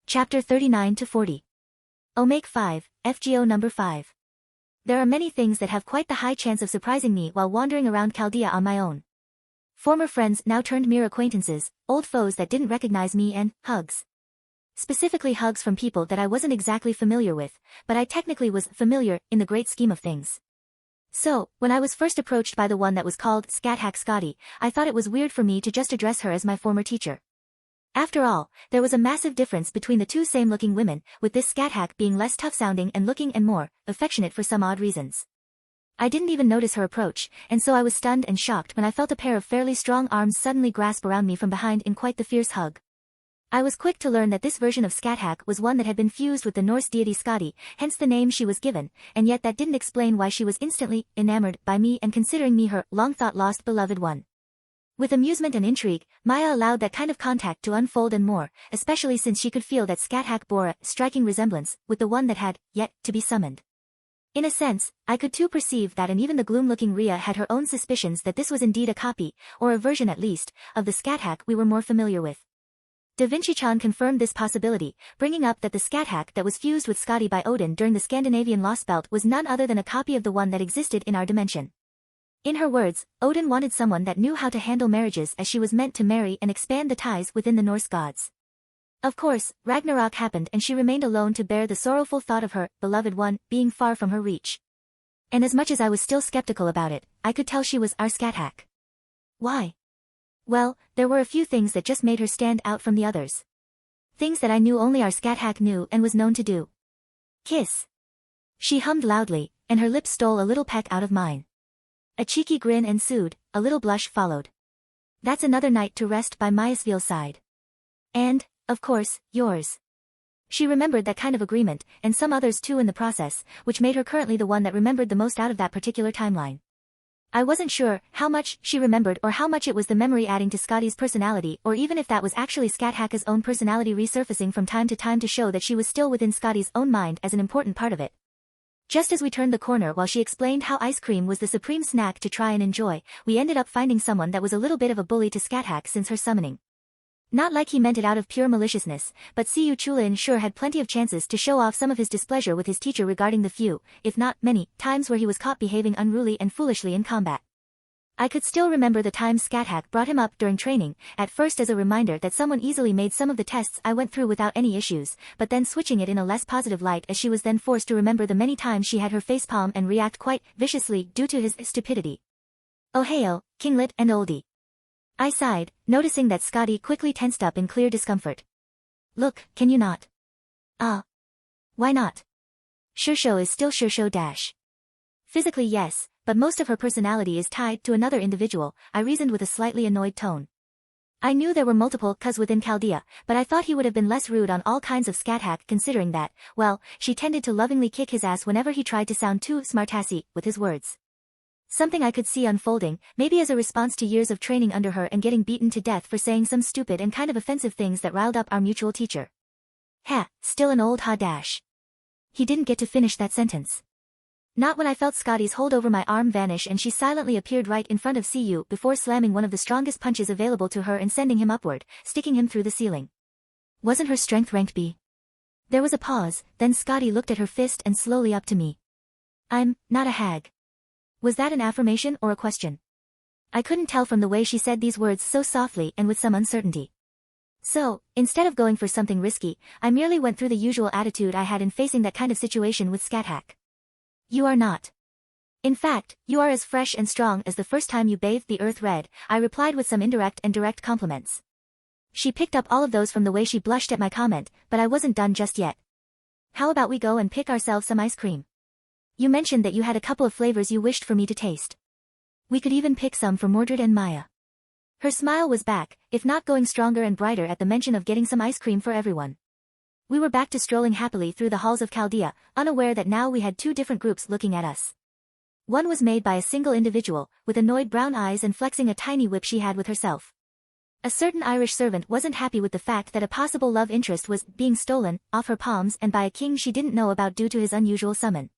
Chapter 39 to 40. Omake 5, FGO number 5. There are many things that have quite the high chance of surprising me while wandering around Chaldea on my own. Former friends now turned mere acquaintances, old foes that didn't recognize me, and hugs. Specifically hugs from people that I wasn't exactly familiar with, but I technically was familiar in the great scheme of things. So, when I was first approached by the one that was called Scathack Scotty, I thought it was weird for me to just address her as my former teacher. After all, there was a massive difference between the two same-looking women, with this Scathack being less tough-sounding and looking and more affectionate for some odd reasons. I didn't even notice her approach, and so I was stunned and shocked when I felt a pair of fairly strong arms suddenly grasp around me from behind in quite the fierce hug. I was quick to learn that this version of Scathack was one that had been fused with the Norse deity Skadi, hence the name she was given, and yet that didn't explain why she was instantly enamored by me and considering me her long-thought-lost beloved one. With amusement and intrigue, Maya allowed that kind of contact to unfold and more, especially since she could feel that Scathack bore a striking resemblance with the one that had yet to be summoned. In a sense, I could too perceive that, and even the gloom-looking Rhea had her own suspicions that this was indeed a copy, or a version at least, of the Scathack we were more familiar with. Da Vinci-chan confirmed this possibility, bringing up that the Scathack that was fused with Skadi by Odin during the Scandinavian Lost Belt was none other than a copy of the one that existed in our dimension. In her words, Odin wanted someone that knew how to handle marriages, as she was meant to marry and expand the ties within the Norse gods. Of course, Ragnarok happened and she remained alone to bear the sorrowful thought of her beloved one being far from her reach. And as much as I was still skeptical about it, I could tell she was our Scathack. Why? Well, there were a few things that just made her stand out from the others. Things that I knew only our Scathack knew and was known to do. Kiss. She hummed loudly, and her lips stole a little peck out of mine. A cheeky grin ensued, a little blush followed. That's another night to rest by Myasveel's side. And, of course, yours. She remembered that kind of agreement, and some others too in the process, which made her currently the one that remembered the most out of that particular timeline. I wasn't sure how much she remembered or how much it was the memory adding to Scotty's personality, or even if that was actually Scathack's own personality resurfacing from time to time to show that she was still within Scotty's own mind as an important part of it. Just as we turned the corner while she explained how ice cream was the supreme snack to try and enjoy, we ended up finding someone that was a little bit of a bully to Scathack since her summoning. Not like he meant it out of pure maliciousness, but Siyu Chulin sure had plenty of chances to show off some of his displeasure with his teacher regarding the few, if not many, times where he was caught behaving unruly and foolishly in combat. I could still remember the time Scathack brought him up during training, at first as a reminder that someone easily made some of the tests I went through without any issues, but then switching it in a less positive light as she was then forced to remember the many times she had her facepalm and react quite viciously due to his stupidity. Ohio, Kinglet and Oldie. I sighed, noticing that Scotty quickly tensed up in clear discomfort. Look, can you not? Why not? Shursho is still Shursho dash. Physically yes, but most of her personality is tied to another individual, I reasoned with a slightly annoyed tone. I knew there were multiple cuz within Chaldea, but I thought he would have been less rude on all kinds of Scathack considering that, well, she tended to lovingly kick his ass whenever he tried to sound too smartassy with his words. Something I could see unfolding, maybe as a response to years of training under her and getting beaten to death for saying some stupid and kind of offensive things that riled up our mutual teacher. Still an old ha dash. He didn't get to finish that sentence. Not when I felt Scotty's hold over my arm vanish and she silently appeared right in front of Siyu before slamming one of the strongest punches available to her and sending him upward, sticking him through the ceiling. Wasn't her strength ranked B? There was a pause, then Scotty looked at her fist and slowly up to me. I'm not a hag. Was that an affirmation or a question? I couldn't tell from the way she said these words so softly and with some uncertainty. So, instead of going for something risky, I merely went through the usual attitude I had in facing that kind of situation with Scathack. You are not. In fact, you are as fresh and strong as the first time you bathed the earth red, I replied with some indirect and direct compliments. She picked up all of those from the way she blushed at my comment, but I wasn't done just yet. How about we go and pick ourselves some ice cream? You mentioned that you had a couple of flavors you wished for me to taste. We could even pick some for Mordred and Maya. Her smile was back, if not going stronger and brighter at the mention of getting some ice cream for everyone. We were back to strolling happily through the halls of Chaldea, unaware that now we had two different groups looking at us. One was made by a single individual, with annoyed brown eyes and flexing a tiny whip she had with herself. A certain Irish servant wasn't happy with the fact that a possible love interest was being stolen off her palms and by a king she didn't know about due to his unusual summon.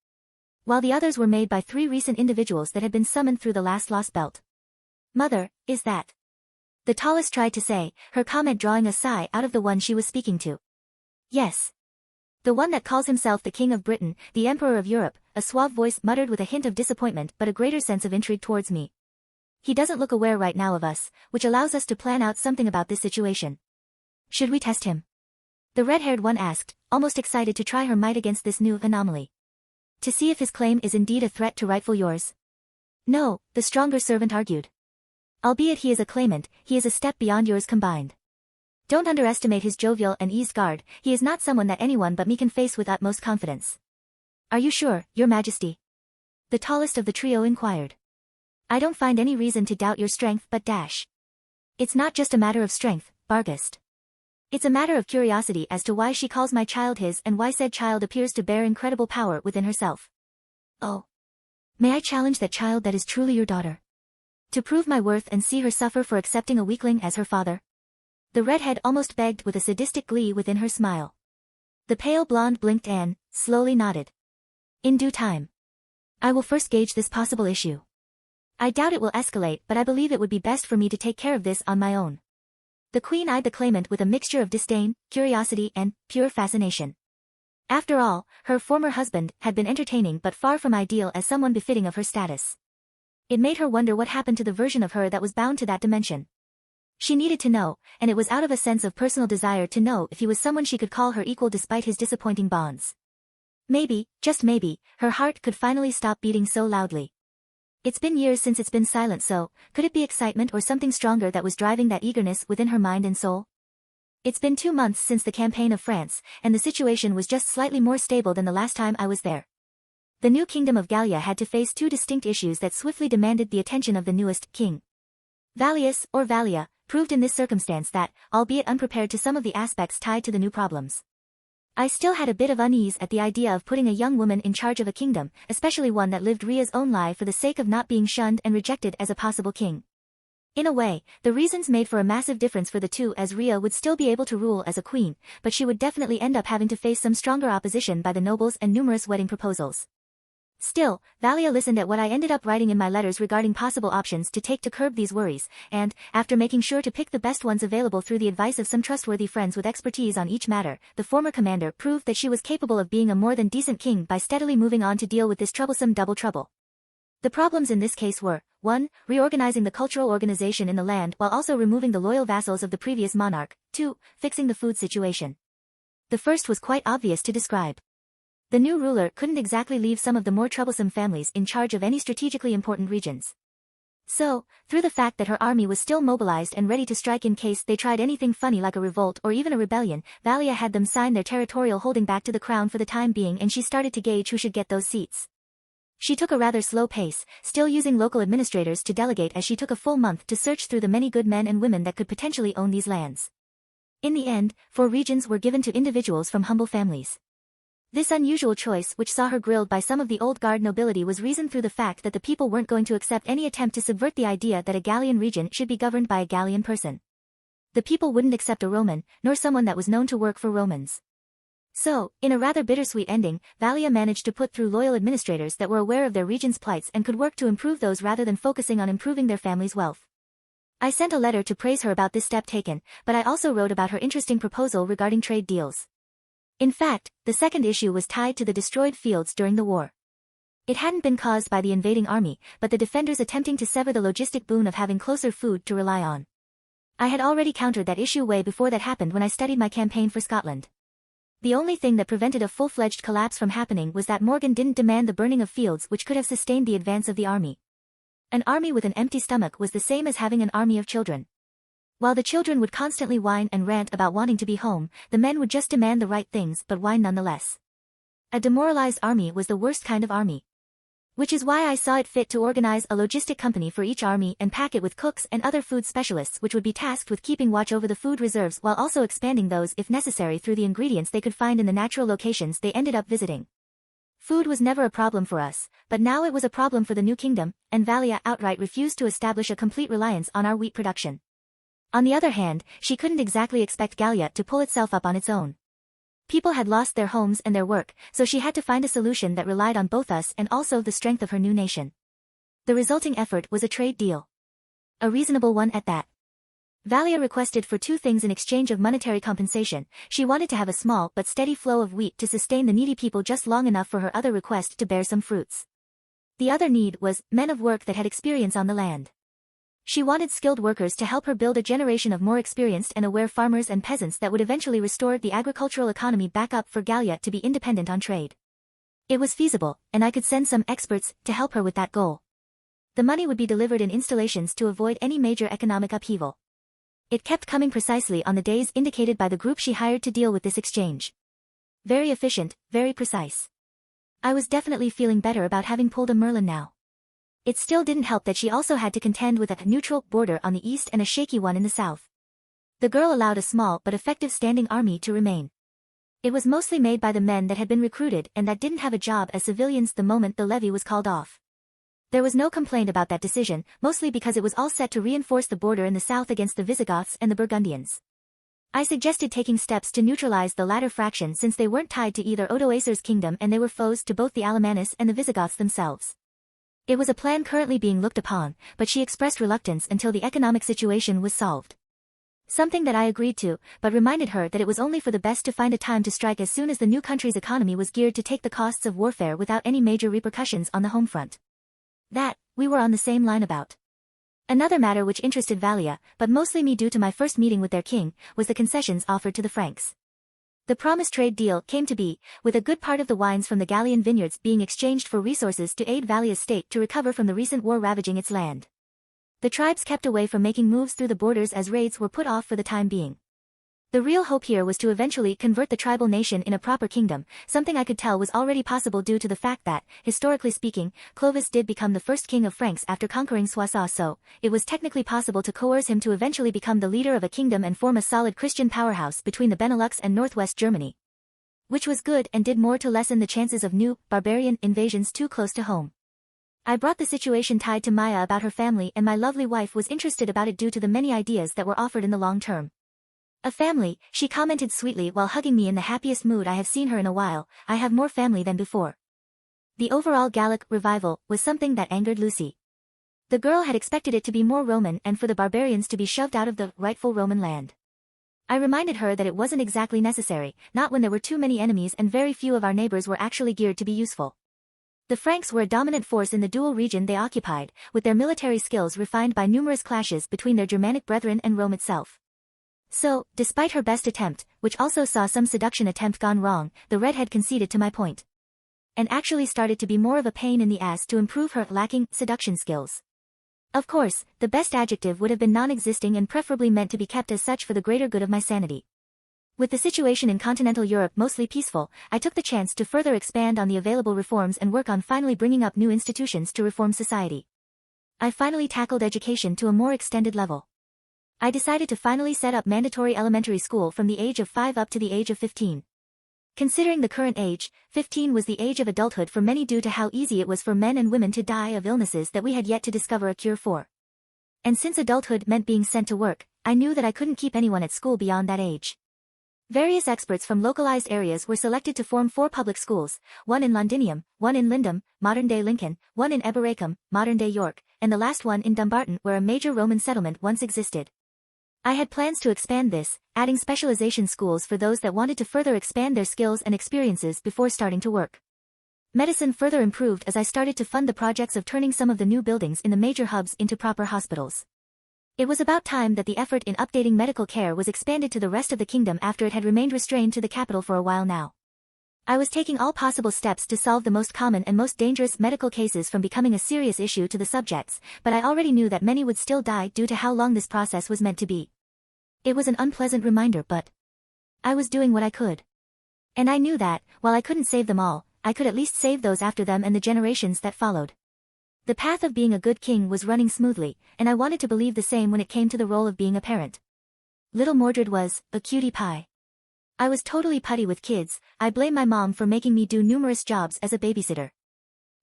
While the others were made by three recent individuals that had been summoned through the last Lost Belt. Mother, is that? The tallest tried to say, her comment drawing a sigh out of the one she was speaking to. Yes. The one that calls himself the King of Britain, the Emperor of Europe, a suave voice muttered with a hint of disappointment but a greater sense of intrigue towards me. He doesn't look aware right now of us, which allows us to plan out something about this situation. Should we test him? The red-haired one asked, almost excited to try her might against this new anomaly. To see if his claim is indeed a threat to rightful yours? No, the stronger servant argued. Albeit he is a claimant, he is a step beyond yours combined. Don't underestimate his jovial and eased guard, he is not someone that anyone but me can face with utmost confidence. Are you sure, your majesty? The tallest of the trio inquired. I don't find any reason to doubt your strength but dash. It's not just a matter of strength, Barghest. It's a matter of curiosity as to why she calls my child his and why said child appears to bear incredible power within herself. Oh. May I challenge that child that is truly your daughter? To prove my worth and see her suffer for accepting a weakling as her father? The redhead almost begged with a sadistic glee within her smile. The pale blonde blinked and, slowly nodded. In due time. I will first gauge this possible issue. I doubt it will escalate but I believe it would be best for me to take care of this on my own. The queen eyed the claimant with a mixture of disdain, curiosity and pure fascination. After all, her former husband had been entertaining but far from ideal as someone befitting of her status. It made her wonder what happened to the version of her that was bound to that dimension. She needed to know, and it was out of a sense of personal desire to know if he was someone she could call her equal despite his disappointing bonds. Maybe, just maybe, her heart could finally stop beating so loudly. It's been years since it's been silent so, could it be excitement or something stronger that was driving that eagerness within her mind and soul? It's been 2 months since the campaign of France, and the situation was just slightly more stable than the last time I was there. The new kingdom of Gallia had to face 2 distinct issues that swiftly demanded the attention of the newest king. Valius, or Valia, proved in this circumstance that, albeit unprepared to some of the aspects tied to the new problems. I still had a bit of unease at the idea of putting a young woman in charge of a kingdom, especially one that lived Ria's own life for the sake of not being shunned and rejected as a possible king. In a way, the reasons made for a massive difference for the two as Ria would still be able to rule as a queen, but she would definitely end up having to face some stronger opposition by the nobles and numerous wedding proposals. Still, Valia listened at what I ended up writing in my letters regarding possible options to take to curb these worries, and, after making sure to pick the best ones available through the advice of some trustworthy friends with expertise on each matter, the former commander proved that she was capable of being a more than decent king by steadily moving on to deal with this troublesome double trouble. The problems in this case were, 1. Reorganizing the cultural organization in the land while also removing the loyal vassals of the previous monarch, 2. Fixing the food situation. The first was quite obvious to describe. The new ruler couldn't exactly leave some of the more troublesome families in charge of any strategically important regions. So, through the fact that her army was still mobilized and ready to strike in case they tried anything funny like a revolt or even a rebellion, Valia had them sign their territorial holding back to the crown for the time being and she started to gauge who should get those seats. She took a rather slow pace, still using local administrators to delegate as she took a full month to search through the many good men and women that could potentially own these lands. In the end, 4 regions were given to individuals from humble families. This unusual choice, which saw her grilled by some of the old guard nobility, was reasoned through the fact that the people weren't going to accept any attempt to subvert the idea that a Gallian region should be governed by a Gallian person. The people wouldn't accept a Roman, nor someone that was known to work for Romans. So, in a rather bittersweet ending, Valia managed to put through loyal administrators that were aware of their region's plights and could work to improve those rather than focusing on improving their family's wealth. I sent a letter to praise her about this step taken, but I also wrote about her interesting proposal regarding trade deals. In fact, the second issue was tied to the destroyed fields during the war. It hadn't been caused by the invading army, but the defenders attempting to sever the logistic boon of having closer food to rely on. I had already countered that issue way before that happened when I studied my campaign for Scotland. The only thing that prevented a full-fledged collapse from happening was that Morgan didn't demand the burning of fields which could have sustained the advance of the army. An army with an empty stomach was the same as having an army of children. While the children would constantly whine and rant about wanting to be home, the men would just demand the right things but whine nonetheless. A demoralized army was the worst kind of army. Which is why I saw it fit to organize a logistic company for each army and pack it with cooks and other food specialists which would be tasked with keeping watch over the food reserves while also expanding those if necessary through the ingredients they could find in the natural locations they ended up visiting. Food was never a problem for us, but now it was a problem for the new kingdom, and Valia outright refused to establish a complete reliance on our wheat production. On the other hand, she couldn't exactly expect Gallia to pull itself up on its own. People had lost their homes and their work, so she had to find a solution that relied on both us and also the strength of her new nation. The resulting effort was a trade deal. A reasonable one at that. Valia requested for two things in exchange of monetary compensation. She wanted to have a small but steady flow of wheat to sustain the needy people just long enough for her other request to bear some fruits. The other need was men of work that had experience on the land. She wanted skilled workers to help her build a generation of more experienced and aware farmers and peasants that would eventually restore the agricultural economy back up for Gallia to be independent on trade. It was feasible, and I could send some experts to help her with that goal. The money would be delivered in installations to avoid any major economic upheaval. It kept coming precisely on the days indicated by the group she hired to deal with this exchange. Very efficient, very precise. I was definitely feeling better about having pulled a Merlin now. It still didn't help that she also had to contend with a neutral border on the east and a shaky one in the south. The girl allowed a small but effective standing army to remain. It was mostly made by the men that had been recruited and that didn't have a job as civilians the moment the levy was called off. There was no complaint about that decision, mostly because it was all set to reinforce the border in the south against the Visigoths and the Burgundians. I suggested taking steps to neutralize the latter fraction since they weren't tied to either Odoacer's kingdom and they were foes to both the Alemannis and the Visigoths themselves. It was a plan currently being looked upon, but she expressed reluctance until the economic situation was solved. Something that I agreed to, but reminded her that it was only for the best to find a time to strike as soon as the new country's economy was geared to take the costs of warfare without any major repercussions on the home front. That, we were on the same line about. Another matter which interested Valia, but mostly me due to my first meeting with their king, was the concessions offered to the Franks. The promised trade deal came to be, with a good part of the wines from the Gallian vineyards being exchanged for resources to aid Valia's state to recover from the recent war ravaging its land. The tribes kept away from making moves through the borders as raids were put off for the time being. The real hope here was to eventually convert the tribal nation in a proper kingdom, something I could tell was already possible due to the fact that, historically speaking, Clovis did become the first king of Franks after conquering Soissons, so it was technically possible to coerce him to eventually become the leader of a kingdom and form a solid Christian powerhouse between the Benelux and northwest Germany. Which was good and did more to lessen the chances of new, barbarian invasions too close to home. I brought the situation tied to Maya about her family and my lovely wife was interested about it due to the many ideas that were offered in the long term. A family, she commented sweetly while hugging me in the happiest mood I have seen her in a while. I have more family than before. The overall Gallic revival was something that angered Lucy. The girl had expected it to be more Roman and for the barbarians to be shoved out of the rightful Roman land. I reminded her that it wasn't exactly necessary, not when there were too many enemies and very few of our neighbors were actually geared to be useful. The Franks were a dominant force in the dual region they occupied, with their military skills refined by numerous clashes between their Germanic brethren and Rome itself. So, despite her best attempt, which also saw some seduction attempt gone wrong, the redhead conceded to my point. And actually started to be more of a pain in the ass to improve her lacking seduction skills. Of course, the best adjective would have been non-existing and preferably meant to be kept as such for the greater good of my sanity. With the situation in continental Europe mostly peaceful, I took the chance to further expand on the available reforms and work on finally bringing up new institutions to reform society. I finally tackled education to a more extended level. I decided to finally set up mandatory elementary school from the age of 5 up to the age of 15. Considering the current age, 15 was the age of adulthood for many due to how easy it was for men and women to die of illnesses that we had yet to discover a cure for. And since adulthood meant being sent to work, I knew that I couldn't keep anyone at school beyond that age. Various experts from localized areas were selected to form 4 public schools, one in Londinium, one in Lindum, modern-day Lincoln, one in Eboracum, modern-day York, and the last one in Dumbarton where a major Roman settlement once existed. I had plans to expand this, adding specialization schools for those that wanted to further expand their skills and experiences before starting to work. Medicine further improved as I started to fund the projects of turning some of the new buildings in the major hubs into proper hospitals. It was about time that the effort in updating medical care was expanded to the rest of the kingdom after it had remained restrained to the capital for a while now. I was taking all possible steps to solve the most common and most dangerous medical cases from becoming a serious issue to the subjects, but I already knew that many would still die due to how long this process was meant to be. It was an unpleasant reminder, but I was doing what I could. And I knew that, while I couldn't save them all, I could at least save those after them and the generations that followed. The path of being a good king was running smoothly, and I wanted to believe the same when it came to the role of being a parent. Little Mordred was a cutie pie. I was totally putty with kids. I blame my mom for making me do numerous jobs as a babysitter.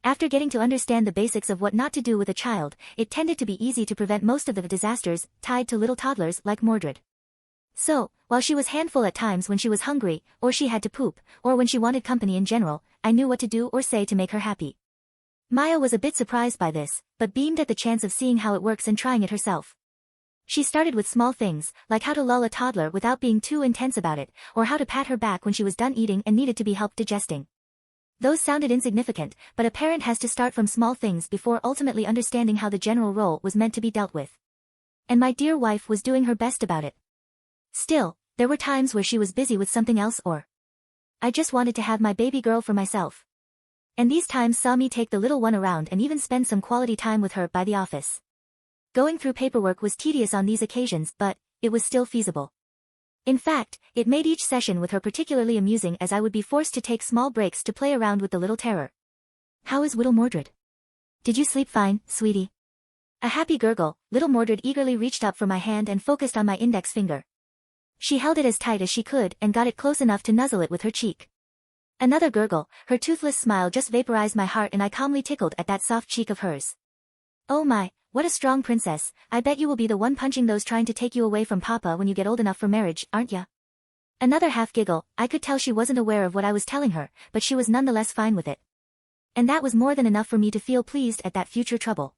After getting to understand the basics of what not to do with a child, it tended to be easy to prevent most of the disasters tied to little toddlers like Mordred. So, while she was handful at times when she was hungry, or she had to poop, or when she wanted company in general, I knew what to do or say to make her happy. Maya was a bit surprised by this, but beamed at the chance of seeing how it works and trying it herself. She started with small things, like how to lull a toddler without being too intense about it, or how to pat her back when she was done eating and needed to be helped digesting. Those sounded insignificant, but a parent has to start from small things before ultimately understanding how the general role was meant to be dealt with. And my dear wife was doing her best about it. Still, there were times where she was busy with something else or I just wanted to have my baby girl for myself. And these times saw me take the little one around and even spend some quality time with her by the office. Going through paperwork was tedious on these occasions, but it was still feasible. In fact, it made each session with her particularly amusing as I would be forced to take small breaks to play around with the little terror. "How is little Mordred? Did you sleep fine, sweetie?" A happy gurgle, little Mordred eagerly reached up for my hand and focused on my index finger. She held it as tight as she could and got it close enough to nuzzle it with her cheek. Another gurgle, her toothless smile just vaporized my heart and I calmly tickled at that soft cheek of hers. "Oh my, what a strong princess, I bet you will be the one punching those trying to take you away from Papa when you get old enough for marriage, aren't ya?" Another half giggle, I could tell she wasn't aware of what I was telling her, but she was nonetheless fine with it. And that was more than enough for me to feel pleased at that future trouble.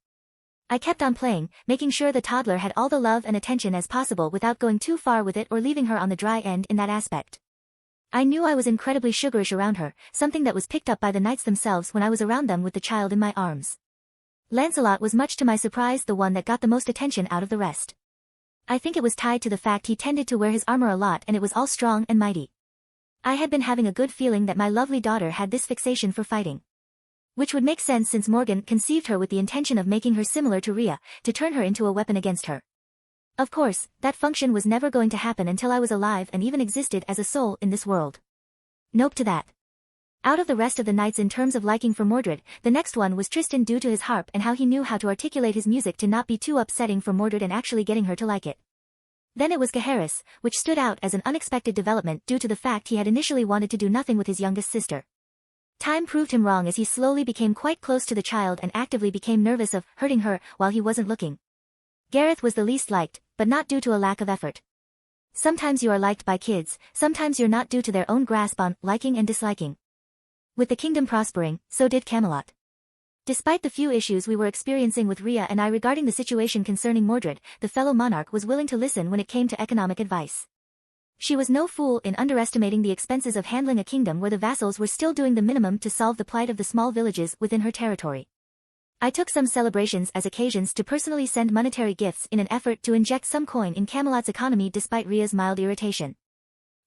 I kept on playing, making sure the toddler had all the love and attention as possible without going too far with it or leaving her on the dry end in that aspect. I knew I was incredibly sugarish around her, something that was picked up by the knights themselves when I was around them with the child in my arms. Lancelot was much to my surprise the one that got the most attention out of the rest. I think it was tied to the fact he tended to wear his armor a lot and it was all strong and mighty. I had been having a good feeling that my lovely daughter had this fixation for fighting. Which would make sense since Morgan conceived her with the intention of making her similar to Rhea, to turn her into a weapon against her. Of course, that function was never going to happen until I was alive and even existed as a soul in this world. Nope to that. Out of the rest of the knights in terms of liking for Mordred, the next one was Tristan due to his harp and how he knew how to articulate his music to not be too upsetting for Mordred and actually getting her to like it. Then it was Gaheris, which stood out as an unexpected development due to the fact he had initially wanted to do nothing with his youngest sister. Time proved him wrong as he slowly became quite close to the child and actively became nervous of hurting her while he wasn't looking. Gareth was the least liked, but not due to a lack of effort. Sometimes you are liked by kids, sometimes you're not due to their own grasp on liking and disliking. With the kingdom prospering, so did Camelot. Despite the few issues we were experiencing with Rhea and I regarding the situation concerning Mordred, the fellow monarch was willing to listen when it came to economic advice. She was no fool in underestimating the expenses of handling a kingdom where the vassals were still doing the minimum to solve the plight of the small villages within her territory. I took some celebrations as occasions to personally send monetary gifts in an effort to inject some coin in Camelot's economy despite Rhea's mild irritation.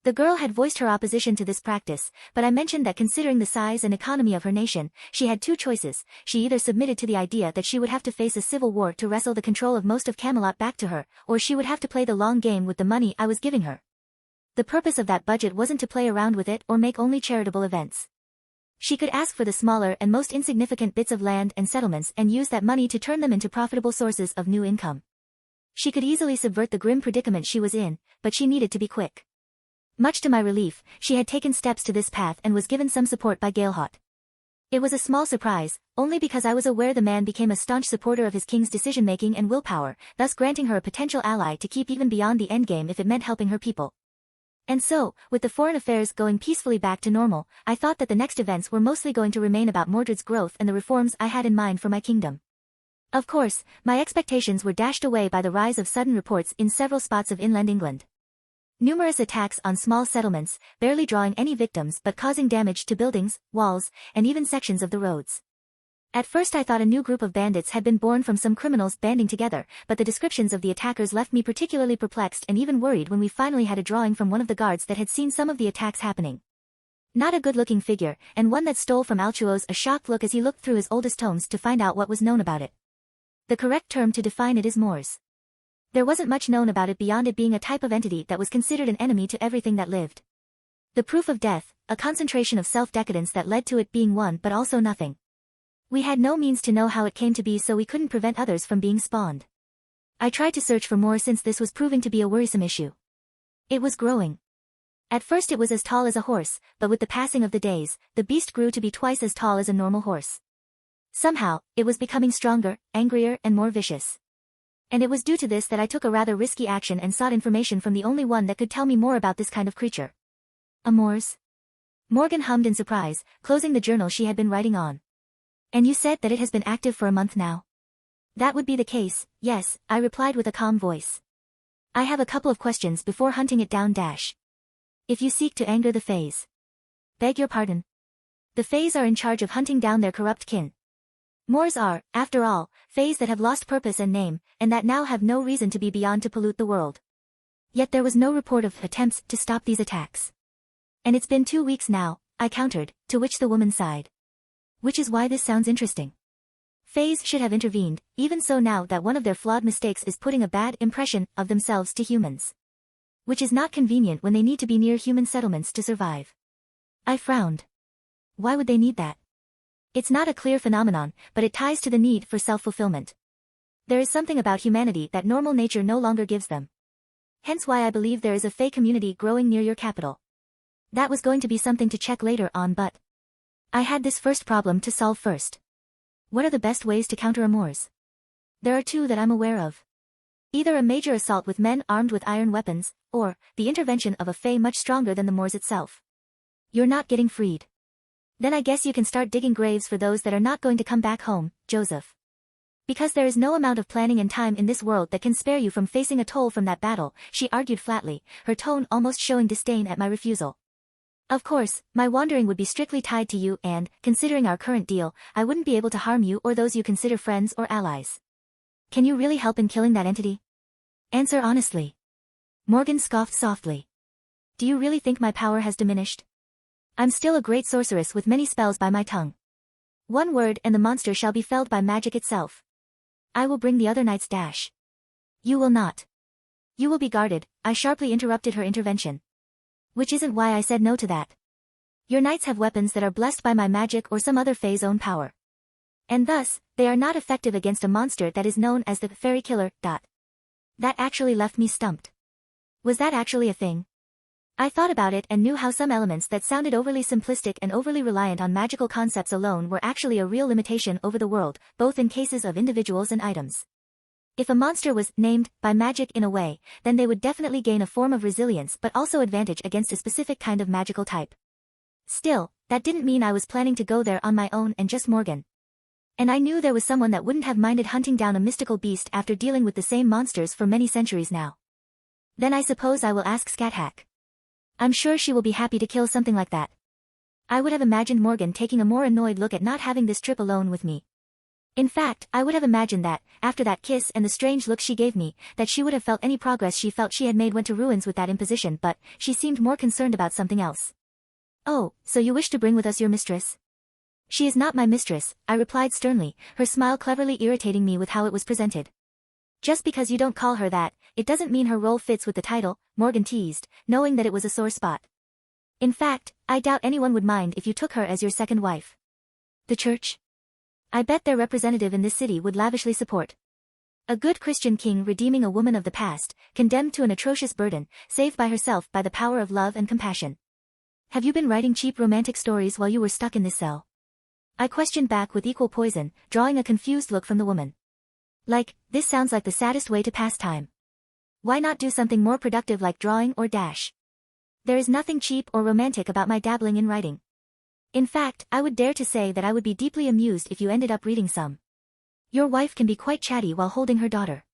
The girl had voiced her opposition to this practice, but I mentioned that considering the size and economy of her nation, she had two choices. She either submitted to the idea that she would have to face a civil war to wrestle the control of most of Camelot back to her, or she would have to play the long game with the money I was giving her. The purpose of that budget wasn't to play around with it or make only charitable events. She could ask for the smaller and most insignificant bits of land and settlements and use that money to turn them into profitable sources of new income. She could easily subvert the grim predicament she was in, but she needed to be quick. Much to my relief, she had taken steps to this path and was given some support by Galehot. It was a small surprise, only because I was aware the man became a staunch supporter of his king's decision-making and willpower, thus granting her a potential ally to keep even beyond the endgame if it meant helping her people. And so, with the foreign affairs going peacefully back to normal, I thought that the next events were mostly going to remain about Mordred's growth and the reforms I had in mind for my kingdom. Of course, my expectations were dashed away by the rise of sudden reports in several spots of inland England. Numerous attacks on small settlements, barely drawing any victims but causing damage to buildings, walls, and even sections of the roads. At first I thought a new group of bandits had been born from some criminals banding together, but the descriptions of the attackers left me particularly perplexed and even worried when we finally had a drawing from one of the guards that had seen some of the attacks happening. Not a good-looking figure, and one that stole from Altuo's a shocked look as he looked through his oldest tomes to find out what was known about it. The correct term to define it is Moors. There wasn't much known about it beyond it being a type of entity that was considered an enemy to everything that lived. The proof of death, a concentration of self-decadence that led to it being one but also nothing. We had no means to know how it came to be, so we couldn't prevent others from being spawned. I tried to search for more since this was proving to be a worrisome issue. It was growing. At first it was as tall as a horse, but with the passing of the days, the beast grew to be twice as tall as a normal horse. Somehow, it was becoming stronger, angrier, and more vicious. And it was due to this that I took a rather risky action and sought information from the only one that could tell me more about this kind of creature. Moors? Morgan hummed in surprise, closing the journal she had been writing on. And you said that it has been active for a month now? That would be the case, yes, I replied with a calm voice. I have a couple of questions before hunting it down. If you seek to anger the Fays. Beg your pardon. The Fays are in charge of hunting down their corrupt kin. Moors are, after all, Fays that have lost purpose and name, and that now have no reason to be beyond to pollute the world. Yet there was no report of attempts to stop these attacks. And it's been 2 weeks now, I countered, to which the woman sighed. Which is why this sounds interesting. Fays should have intervened, even so now that one of their flawed mistakes is putting a bad impression of themselves to humans. Which is not convenient when they need to be near human settlements to survive. I frowned. Why would they need that? It's not a clear phenomenon, but it ties to the need for self-fulfillment. There is something about humanity that normal nature no longer gives them. Hence why I believe there is a Fae community growing near your capital. That was going to be something to check later on, but I had this first problem to solve first. What are the best ways to counter a Moors? There are 2 that I'm aware of. Either a major assault with men armed with iron weapons, or the intervention of a Fae much stronger than the Moors itself. You're not getting freed. Then I guess you can start digging graves for those that are not going to come back home, Joseph. Because there is no amount of planning and time in this world that can spare you from facing a toll from that battle, she argued flatly, her tone almost showing disdain at my refusal. Of course, my wandering would be strictly tied to you and, considering our current deal, I wouldn't be able to harm you or those you consider friends or allies. Can you really help in killing that entity? Answer honestly. Morgan scoffed softly. Do you really think my power has diminished? I'm still a great sorceress with many spells by my tongue. 1 word and the monster shall be felled by magic itself. I will bring the other knights. You will not. You will be guarded, I sharply interrupted her intervention. Which isn't why I said no to that. Your knights have weapons that are blessed by my magic or some other Fae's own power. And thus, they are not effective against a monster that is known as the Fairy Killer. That actually left me stumped. Was that actually a thing? I thought about it and knew how some elements that sounded overly simplistic and overly reliant on magical concepts alone were actually a real limitation over the world, both in cases of individuals and items. If a monster was named by magic in a way, then they would definitely gain a form of resilience but also advantage against a specific kind of magical type. Still, that didn't mean I was planning to go there on my own and just Morgan. And I knew there was someone that wouldn't have minded hunting down a mystical beast after dealing with the same monsters for many centuries now. Then I suppose I will ask Scathack. I'm sure she will be happy to kill something like that. I would have imagined Morgan taking a more annoyed look at not having this trip alone with me. In fact, I would have imagined that, after that kiss and the strange look she gave me, that she would have felt any progress she felt she had made went to ruins with that imposition, but she seemed more concerned about something else. Oh, so you wish to bring with us your mistress? She is not my mistress, I replied sternly, her smile cleverly irritating me with how it was presented. Just because you don't call her that, it doesn't mean her role fits with the title, Morgan teased, knowing that it was a sore spot. In fact, I doubt anyone would mind if you took her as your second wife. The church? I bet their representative in this city would lavishly support. A good Christian king redeeming a woman of the past, condemned to an atrocious burden, saved by herself by the power of love and compassion. Have you been writing cheap romantic stories while you were stuck in this cell? I questioned back with equal poison, drawing a confused look from the woman. This sounds like the saddest way to pass time. Why not do something more productive like drawing or dash? There is nothing cheap or romantic about my dabbling in writing. In fact, I would dare to say that I would be deeply amused if you ended up reading some. Your wife can be quite chatty while holding her daughter.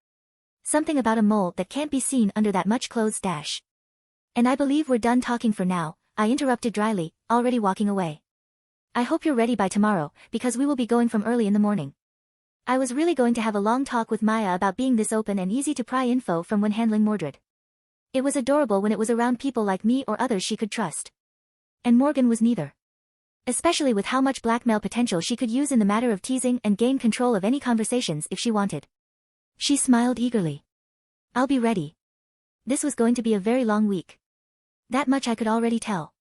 Something about a mole that can't be seen under that much clothes dash. And I believe we're done talking for now, I interrupted dryly, already walking away. I hope you're ready by tomorrow, because we will be going from early in the morning. I was really going to have a long talk with Maya about being this open and easy to pry info from when handling Mordred. It was adorable when it was around people like me or others she could trust. And Morgan was neither. Especially with how much blackmail potential she could use in the matter of teasing and gain control of any conversations if she wanted. She smiled eagerly. I'll be ready. This was going to be a very long week. That much I could already tell.